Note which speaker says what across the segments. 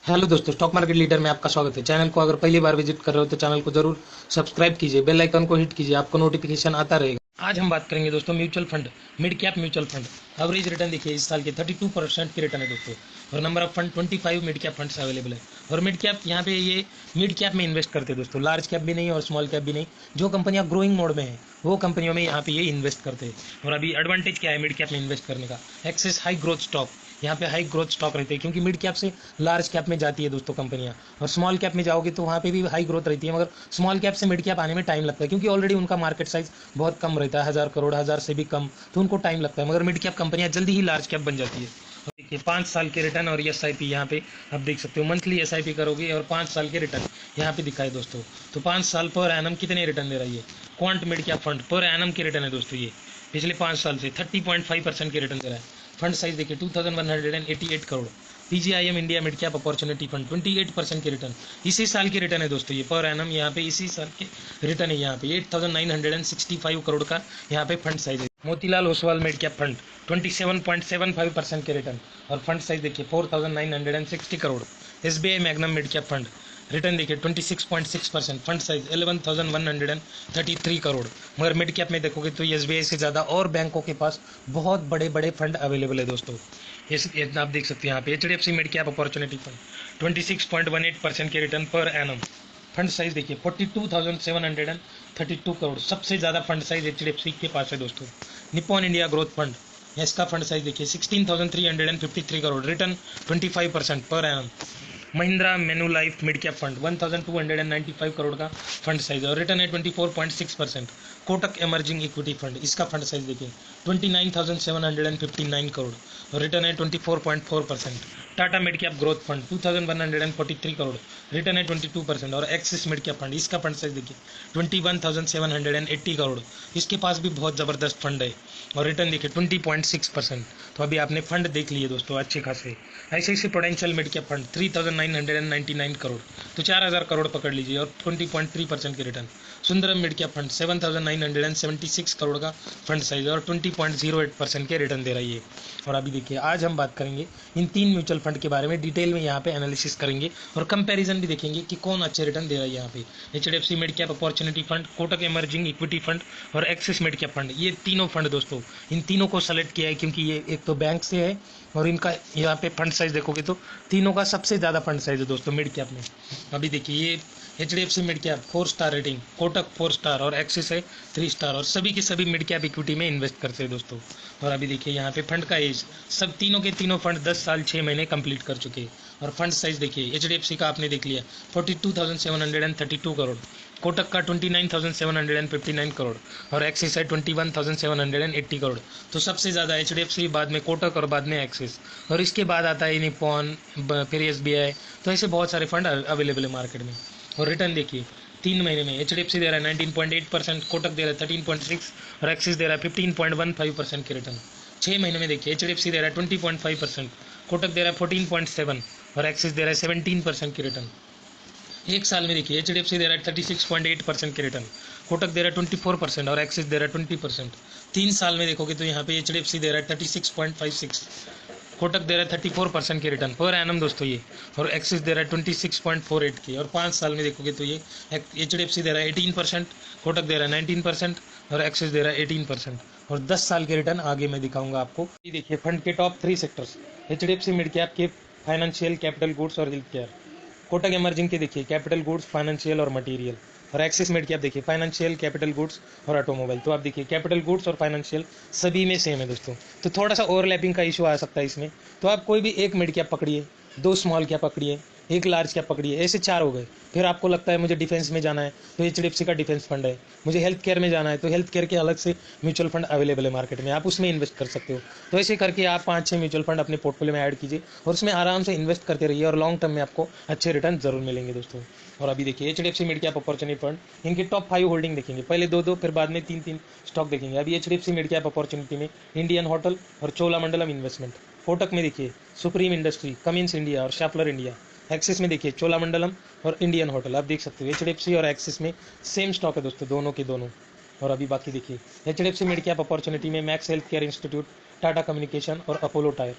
Speaker 1: Hello दोस्तों, stock market leader में आपका स्वागत है। चैनल को अगर पहली बार विजिट कर रहे हो तो चैनल को जरूर सब्सक्राइब कीजिए, बेल आइकन को हिट कीजिए, आपको नोटिफिकेशन आता रहेगा। आज हम बात करेंगे दोस्तों mutual fund, mid cap mutual fund. Average return देखिए इस साल के 32% की रिटर्न है दोस्तों, और number of fund 25 mid cap funds available है। और मिड कैप यहाँ पे ये मिड कैप में इन्वेस्ट करते हैं दोस्तों, लार्ज कैप भी नहीं और स्मॉल कैप भी नहीं। जो कंपनियां ग्रोइंग मोड में है वो कंपनियों में यहाँ पे ये इन्वेस्ट करते हैं। और अभी एडवांटेज क्या है मिड कैप में इन्वेस्ट करने का? एक्सेस हाई ग्रोथ स्टॉक, यहाँ पे हाई ग्रोथ स्टॉक रहते हैं, क्योंकि मिड कैप से लार्ज कैप में जाती है दोस्तों कंपनियां। और स्मॉल कैप में जाओगे तो वहाँ पे भी हाई ग्रोथ रहती है, मगर स्मॉल कैप से मिड कैप आने में टाइम लगता है, क्योंकि ऑलरेडी उनका मार्केट साइज बहुत कम रहता है, 1000 करोड़, 1000 से भी कम, तो उनको टाइम लगता है। मगर मिड कैप कंपनियां जल्दी ही लार्ज कैप बन जाती है। और देखिए 5 साल के रिटर्न और एस आई पी यहाँ पे आप देख सकते हो, मंथली एस आई पी करोगे और 5 साल के रिटर्न यहाँ पे दिखाए दोस्तों। तो 5 साल पर एनम कितने रिटर्न दे रहा है ये quant mid cap fund? Per annum की रिटर्न है दोस्तों, ये पिछले 5 साल से 30.5% की रिटर्न दे रहा है। फंड साइज देखिए 2188 crore. PGIM India mid cap opportunity fund 28% की रिटर्न, इसी साल की रिटर्न है दोस्तों ये पर एनम, यहाँ पे इसी साल के रिटर्न है। यहाँ पे 8965 करोड़ का यहाँ पे फंड साइज है। Motilal Oswal mid cap fund 27.75% के रिटर्न, और फंड साइज देखिए 4960 crore. SBI magnum mid cap fund return देखिए 26.6%, फंड साइज 11,133 करोड़। मगर मिड कैप में देखोगे तो एसबीआई से ज़्यादा और बैंकों के पास बहुत बड़े बड़े फंड अवेलेबल है दोस्तों। ये आप देख सकते हैं यहाँ पे H D F C mid cap opportunity fund 26.18% के return per annum. Fund size देखिए 42,732 करोड़, सबसे ज़्यादा fund size H D F C के पास है दोस्तों। निप्पॉन इंडिया ग्रोथ फंड, इसका फंड साइज देखिए 16,353 करोड़, रिटर्न 25% पर annum. Mahindra Manulife mid cap fund 1295 crore का फंड साइज और रिटर्न है 24.6%। कोटक एमर्जिंग इक्विटी फंड, इसका फंड साइज देखिए 29,759 करोड़ और रिटर्न है 24.4%। Tata mid cap growth fund 2143 crore, return है 22%। और एक्सिस मिड कैप फंड, इसका फंड साइज देखिए 21,780 करोड़, इसके पास भी बहुत ज़बरदस्त फंड है और रिटर्न देखिए 20.6%। तो अभी आपने फंड देख लिए दोस्तों अच्छे खासे। ICIC prudential mid cap fund 3,999 crore, तो 4000 करोड़ पकड़ लीजिए और 20.3% की return. Sundaram mid cap fund 7,976 crore का फंड साइज और 20.08% के रिटर्न दे रही है। और अभी देखिए आज हम बात करेंगे इन 3 म्यूचुअल फंड के बारे में, डिटेल में यहाँ पे एनालिसिस करेंगे और कंपैरिजन भी देखेंगे कि कौन अच्छे रिटर्न दे रहा है यहाँ पे। HDFC mid cap opportunity fund, Kotak emerging equity fund और एक्सिस मिड कैप फंड, ये तीनों फंड दोस्तों, इन तीनों को सेलेक्ट किया है क्योंकि ये एक तो बैंक से है और इनका यहाँ पे फंड साइज देखोगे तो तीनों का सबसे ज़्यादा फंड साइज है दोस्तों मिड कैप में। अभी देखिए ये H D F C mid cap 4 star rating, Kotak 4 star और एक्सिस है 3 स्टार, और सभी के सभी मिड कैप इक्विटी में इन्वेस्ट करते हैं दोस्तों। और अभी देखिए यहाँ पे फंड का एज, सब तीनों के तीनों फंड 10 साल 6 महीने कंप्लीट कर चुके हैं। और फंड साइज देखिए एच डी एफ सी का आपने देख लिया 42,732 करोड़, कोटक का 29,759 करोड़ और एक्सिस है 21,780 करोड़। तो सबसे ज़्यादा एच डी एफ सी, बाद में कोटक और बाद में एक्सिस, और इसके बाद आता है निप्पॉन, फिर एस बी आई। तो ऐसे बहुत सारे फंड अवेलेबल है मार्केट में। और रिटर्न देखिए 3 महीने में एच डी एफ सी दे रहा है 19.8%, कोटक दे रहा है 13.6% और एक्सिस दे रहा है 15.15% की रिटर्न। 6 महीने में देखिए एच डी एफ सी दे रहा है 20.5%, कोटक दे रहा है 14.7% और एक्सिस दे रहा है 17% की रिटर्न। 1 साल में देखिए एच डी एफ सी दे रहा है 36.8% की रिटर्न, कोटक दे रहा है 24% और एक्सिस दे रहा है 20%। 3 साल में देखोगे तो यहाँ पे एच डी एफ सी दे रहा है 36.56, कोटक दे रहा है 34% की रिटर्न पर एनम दोस्तों ये, और एक्सिस दे रहा है 26.48 की। और 5 साल में देखोगे तो ये एच डी एफ सी दे रहा है 18%, कोटक दे रहा है 19% और एक्सिस दे रहा है 18%। और 10 साल के रिटर्न आगे मैं दिखाऊंगा आपको। ये देखिए फंड के top 3 sectors, H D F C mid cap के फाइनेंशियल, कैपिटल गुड्स और हेल्थ केयर। कोटक इमर्जिंग के देखिए कैपिटल गुड्स, फाइनेंशियल और मटेरियल। और एक्सिस मिड कैप देखिए फाइनेंशियल, कैपिटल गुड्स और ऑटोमोबाइल। तो आप देखिए कैपिटल गुड्स और फाइनेंशियल सभी में सेम है दोस्तों, तो थोड़ा सा ओवरलैपिंग का इशू आ सकता है इसमें। तो आप कोई भी एक मिड कैप पकड़िए, 2 स्मॉल कैप पकड़िए, एक लार्ज कैप पकड़िए, ऐसे 4 हो गए। फिर आपको लगता है मुझे डिफेंस में जाना है तो एच डी एफ सी का डिफेंस फंड है, मुझे हेल्थ केयर में जाना है तो हेल्थ केयर के अलग से म्यूचुअल फंड अवेलेबल है मार्केट में, आप उसमें इन्वेस्ट कर सकते हो। तो ऐसे करके आप 5-6 म्यूचुअल फंड अपने पोर्टफोलियो में ऐड कीजिए और उसमें आराम से इन्वेस्ट करते रहिए और लॉन्ग टर्म में आपको अच्छे रिटर्न जरूर मिलेंगे दोस्तों। और अभी देखिए H D F C mid cap opportunity fund, इनके टॉप 5 होल्डिंग देखेंगे, पहले 2-2 फिर बाद में 3-3 स्टॉक देखेंगे। अभी H D F C mid cap opportunity में इंडियन होटल और चोलामंडलम इन्वेस्टमेंट। कोटक में देखिए सुप्रीम इंडस्ट्री, कमिंस इंडिया और शैफलर इंडिया। एक्सिस में देखिए चोलामंडलम और इंडियन होटल। आप देख सकते हो एच डी एफ सी और एक्सिस में सेम स्टॉक है दोस्तों, दोनों के दोनों। और अभी बाकी देखिए H D F C mid cap opportunity में Max health care institute, Tata communication और अपोलो टायर।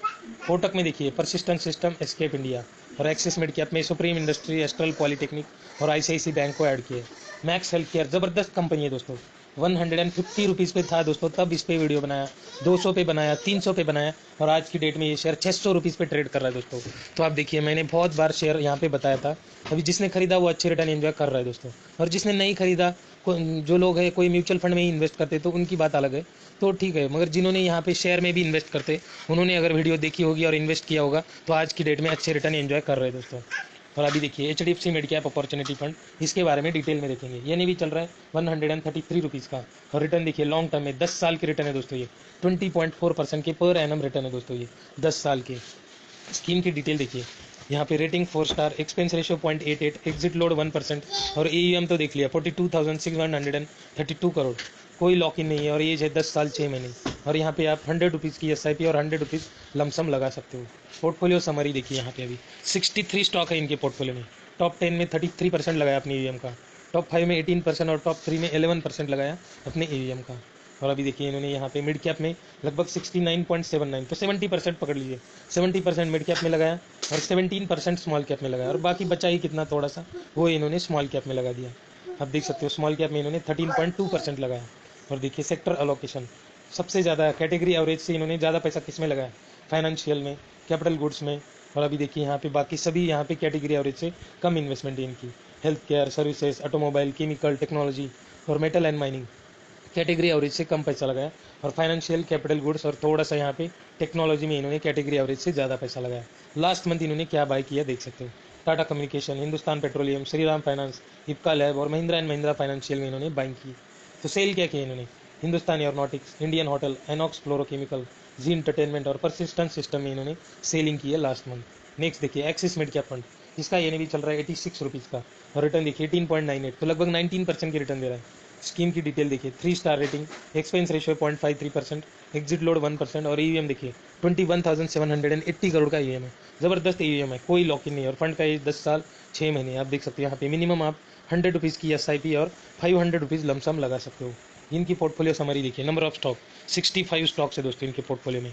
Speaker 1: कोटक में देखिए परसिस्टेंट सिस्टम, एस्केप इंडिया। और एक्सिस मिड कैप में सुप्रीम इंडस्ट्री, एस्ट्रल पॉलीटेक्निक और आईसीआईसी बैंक को ऐड किया। मैक्स हेल्थ केयर ज़बरदस्त कंपनी है दोस्तों, 150 रुपीज़ पे था दोस्तों, तब इस पे वीडियो बनाया, 200 पे बनाया, 300 पे बनाया, और आज की डेट में ये शेयर 600 रुपीज़ पे ट्रेड कर रहा है दोस्तों। तो आप देखिए, मैंने बहुत बार शेयर यहाँ पे बताया था, अभी जिसने खरीदा वो अच्छे रिटर्न एंजॉय कर रहा है दोस्तों, और जिसने नहीं खरीदा, जो लोग हैं कोई म्यूचुअल फंड में ही इन्वेस्ट करते तो उनकी बात अलग है, तो ठीक है, मगर जिन्होंने यहाँ पे शेयर में भी इन्वेस्ट करते, उन्होंने अगर वीडियो देखी होगी और इन्वेस्ट किया होगा तो आज की डेट में अच्छे रिटर्न एंजॉय कर रहे हैं दोस्तों। और अभी देखिए HDFC mid cap opportunity fund, इसके बारे में डिटेल में देखेंगे। ये नहीं भी चल रहा है 133 रुपीज़ का, और रिटर्न देखिए लॉन्ग टर्म में 10 साल के रिटर्न है दोस्तों, ये 20.4% के पर एनम रिटर्न है दोस्तों, ये 10 साल के। स्कीम की डिटेल देखिए, यहाँ पे rating 4 star, expense ratio 0.88, exit load 1%, और AUM तो देख लिया 42,632 करोड़, कोई लॉक इन नहीं है, और एज है 10 साल 6 महीने, और यहाँ पे आप 100 रुपीज़ की SIP और 100 रुपीज़ लमसम लगा सकते हो। पोर्टफोलियो समरी देखिए, यहाँ पे अभी 63 स्टॉक है इनके पोर्टफोलियो में, टॉप 10 में 33% लगाया अपने AUM का, टॉप 5 में 18% और टॉप 3 में 11% लगाया अपने AUM का। और अभी देखिए इन्होंने यहाँ पे मिड कैप में लगभग 69.79, तो 70% पकड़ लीजिए, 70% मिड कैप में लगाया और 17% स्मॉल कैप में लगाया, और बाकी बचा ही कितना थोड़ा सा, वो इन्होंने स्मॉल कैप में लगा दिया। आप देख सकते हो स्मॉल कैप में इन्होंने 13.2% लगाया। और देखिए सेक्टर अलोकेशन, सबसे ज़्यादा कैटेगरी एवरेज से इन्होंने ज़्यादा पैसा किस में लगाया, फाइनेंशियल में, कैपिटल गुड्स में, और अभी देखिए यहाँ पे बाकी सभी यहाँ पे कैटेगरी एवरेज से कम इन्वेस्टमेंट है इनकी, health care, services, automobile, chemical, technology और metal and mining category average से कम पैसा लगाया, और फाइनेंशियल, कैपिटल गुड्स और थोड़ा सा यहाँ पे टेक्नोलॉजी में इन्होंने कैटेगरी एवरेज से ज़्यादा पैसा लगाया। लास्ट मंथ इन्होंने क्या बाय किया देख सकते हो, Tata communication, Hindustan petroleum, Shriram finance, Ipca lab और महिंद्रा एंड महिंद्रा फाइनेंशियल में इन्होंने बाइंग की। तो सेल क्या किया इन्होंने, Hindustan Aeronautics, Indian hotel, Inox fluorochemical, Zee entertainment और परसिस्टेंट सिस्टम में इन्होंने सेलिंग की है लास्ट मंथ। नेक्स्ट देखिए एक्सिस मिड कैप फंड, इसका ये भी चल रहा है 86 रुपीज़ का, और रिटर्न देखिए 18.98, तो लगभग 19% की रिटर्न दे रहा है। स्कीम की डिटेल देखिए, 3 star rating, expense ratio 0.53%, exit load 1%, और AUM देखिए 21,780 करोड़ का AUM है, ज़बरदस्त AUM है, कोई लॉक इन नहीं, और फंड का एज 10 साल 6 महीने। आप देख सकते हो यहाँ पे मिनिमम आप 100 रुपीज़ की SIP और 500 रुपीज़ लमसम लगा सकते हो। इनकी पोर्टफोलियो समरी देखिए, नंबर ऑफ स्टॉक 65 स्टॉक्स है दोस्तों इनके पोर्टफोलियो में,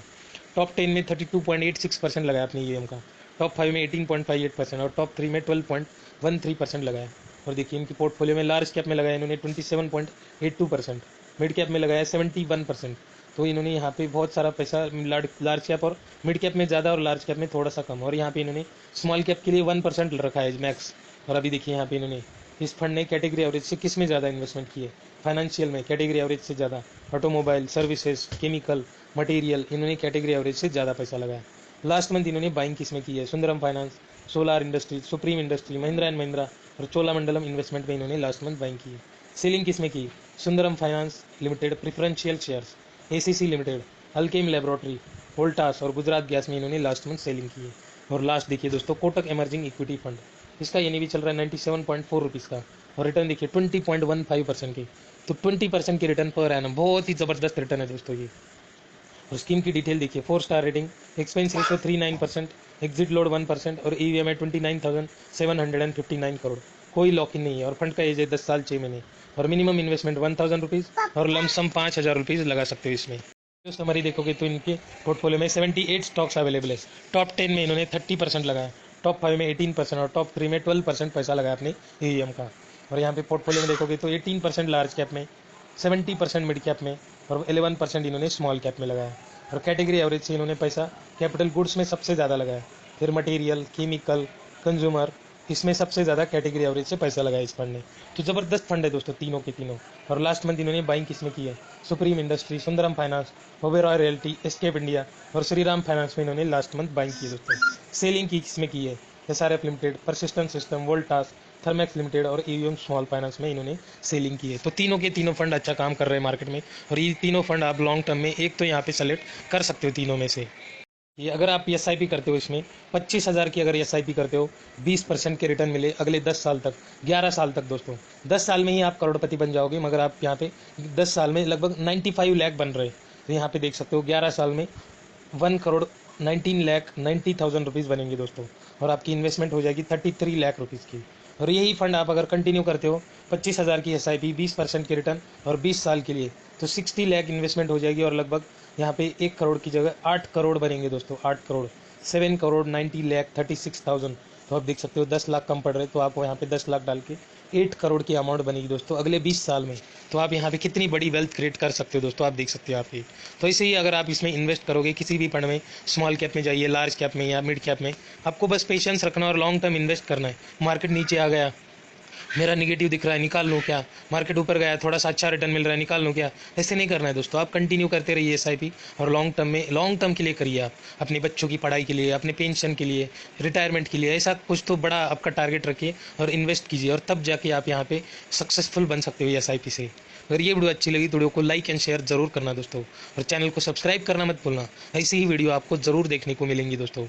Speaker 1: टॉप 10 में 32.86% लगाया अपने AUM का, टॉप 5 में 18.58% और टॉप 3 में 12.13% लगाया। और देखिए इनकी पोर्टफोलियो में लार्ज कैप में लगाया इन्होंने 27.82%, मिड कैप में लगाया 71%, तो इन्होंने यहाँ पे बहुत सारा पैसा लार्ज कैप और मिड कैप में ज़्यादा और लार्ज कैप में थोड़ा सा कम, और यहाँ पे इन्होंने स्मॉल कैप के लिए 1% रखा है मैक्स। और अभी देखिए यहाँ पे इन्होंने इस फंड ने कैटेगरी एवरेज से किस में ज़्यादा इन्वेस्टमेंट की है, फाइनेंशियल में कैटेगरी एवरेज से ज़्यादा, ऑटोमोबाइल, सर्विसेज, केमिकल, मटेरियल, इन्होंने कैटेगरी एवरेज से ज़्यादा पैसा लगाया। लास्ट मंथ इन्होंने बाइंग किस में की है, Sundaram finance, solar industries, supreme industry, Mahindra and Mahindra और चोलामंडलम इन्वेस्टमेंट में इन्होंने लास्ट मंथ बाइंग की है। सेलिंग किस में की, Sundaram finance limited preferential shares, ACC limited, Alkem laboratory, Voltas और गुजरात गैस में इन्होंने लास्ट मंथ सेलिंग की है। और लास्ट देखिए दोस्तों कोटक इमर्जिंग इक्विटी फंड, इसका ये भी चल रहा है 97.4 रुपीज़ का, और रिटर्न देखिए 20.15% की, तो 20% की रिटर्न पर एनम, बहुत ही ज़बरदस्त रिटर्न है दोस्तों ये। और स्कीम की डिटेल देखिए, 4 star rating, expense ratio 39%, exit load 1% और AUM है 29,759 करोड़, कोई लॉक इन नहीं है, और फंड का एज है 10 साल 6 महीने, और मिनिमम इन्वेस्टमेंट 1000 रुपीज़ और लमसम 5000 रुपीज़ लगा सकते हो इसमें। जो समरी देखोगे तो इनके पोर्टफोलियो में 78 स्टॉक्स अवेलेबल है, टॉप 10 में इन्होंने 30% लगाया, टॉप 5 में 18% और टॉप 3 में 12% पैसा लगाया अपने AUM का। और यहाँ पे पोर्टफोलियो में देखोगे तो 18% लार्ज कैप में, 70% मिड कैप में और 11% इन्होंने स्मॉल कैप में लगाया। और कैटेगरी एवरेज से इन्होंने पैसा कैपिटल गुड्स में सबसे ज़्यादा लगाया, फिर मटेरियल, केमिकल, कंज्यूमर, इसमें सबसे ज़्यादा कैटेगरी एवरेज से पैसा लगाया इस फंड ने। तो ज़बरदस्त फंड है दोस्तों तीनों के तीनों। और लास्ट मंथ इन्होंने बाइंग किसमें की है, supreme industry, Sundaram finance, Oberoi realty, escape India और श्रीराम फाइनेंस में इन्होंने लास्ट मंथ बाइंग की है दोस्तों। सेलिंग की किसमें की है, SRF limited, persistent system, Voltas, Thermax limited और AUM स्मॉल फाइनेंस में इन्होंने सेलिंग की है। तो तीनों के तीनों फंड अच्छा काम कर रहे हैं मार्केट में, और ये तीनों फंड आप लॉन्ग टर्म में एक तो यहाँ पे सेलेक्ट कर सकते हो तीनों में से। ये अगर आप SIP करते हो, इसमें 25,000 की अगर SIP करते हो, 20% के रिटर्न मिले अगले 10 साल तक, 11 साल तक दोस्तों, 10 साल में ही आप करोड़पति बन जाओगे, मगर आप यहाँ पे 10 साल में लगभग 95 लाख बन रहे हैं। तो यहाँ पे देख सकते हो 11 साल में 1,19,90,000 रुपीज़ बनेंगे दोस्तों, और आपकी इन्वेस्टमेंट हो जाएगी 33 लाख रुपीज़ की। और यही फंड आप अगर कंटिन्यू करते हो, 25,000 की SIP, 20% के रिटर्न और 20 साल के लिए, तो 60 लाख इन्वेस्टमेंट हो जाएगी, और लगभग यहाँ पे 1 करोड़ की जगह 8 करोड़ बनेंगे दोस्तों, 8 करोड़, 7 करोड़ 90 लाख 36,000 तो आप देख सकते हो 10 लाख कम पड़ रहे, तो आपको यहाँ पे 10 लाख डाल के 8 करोड़ की अमाउंट बनेगी दोस्तों अगले 20 साल में। तो आप यहाँ पे कितनी बड़ी वेल्थ क्रिएट कर सकते हो दोस्तों, आप देख सकते हो आप ये। तो ऐसे ही अगर आप इसमें इन्वेस्ट करोगे किसी भी फंड में, स्मॉल कैप में जाइए, लार्ज कैप में या मिड कैप में, आपको बस पेशेंस रखना और लॉन्ग टर्म इन्वेस्ट करना है। मार्केट नीचे आ गया, मेरा निगेटिव दिख रहा है, निकाल लूँ क्या? मार्केट ऊपर गया, थोड़ा सा अच्छा रिटर्न मिल रहा है, निकाल लूँ क्या? ऐसे नहीं करना है दोस्तों, आप कंटिन्यू करते रहिए एसआईपी, और लॉन्ग टर्म के लिए करिए आप, अपने बच्चों की पढ़ाई के लिए, अपने पेंशन के लिए, रिटायरमेंट के लिए, ऐसा कुछ तो बड़ा आपका टारगेट रखिए और इन्वेस्ट कीजिए, और तब जाके आप यहाँ पे सक्सेसफुल बन सकते हो एसआईपी से। अगर ये वीडियो अच्छी लगी तो वीडियो को लाइक एंड शेयर जरूर करना दोस्तों, और चैनल को सब्सक्राइब करना मत भूलना। ऐसी ही वीडियो आपको ज़रूर देखने को मिलेंगी दोस्तों।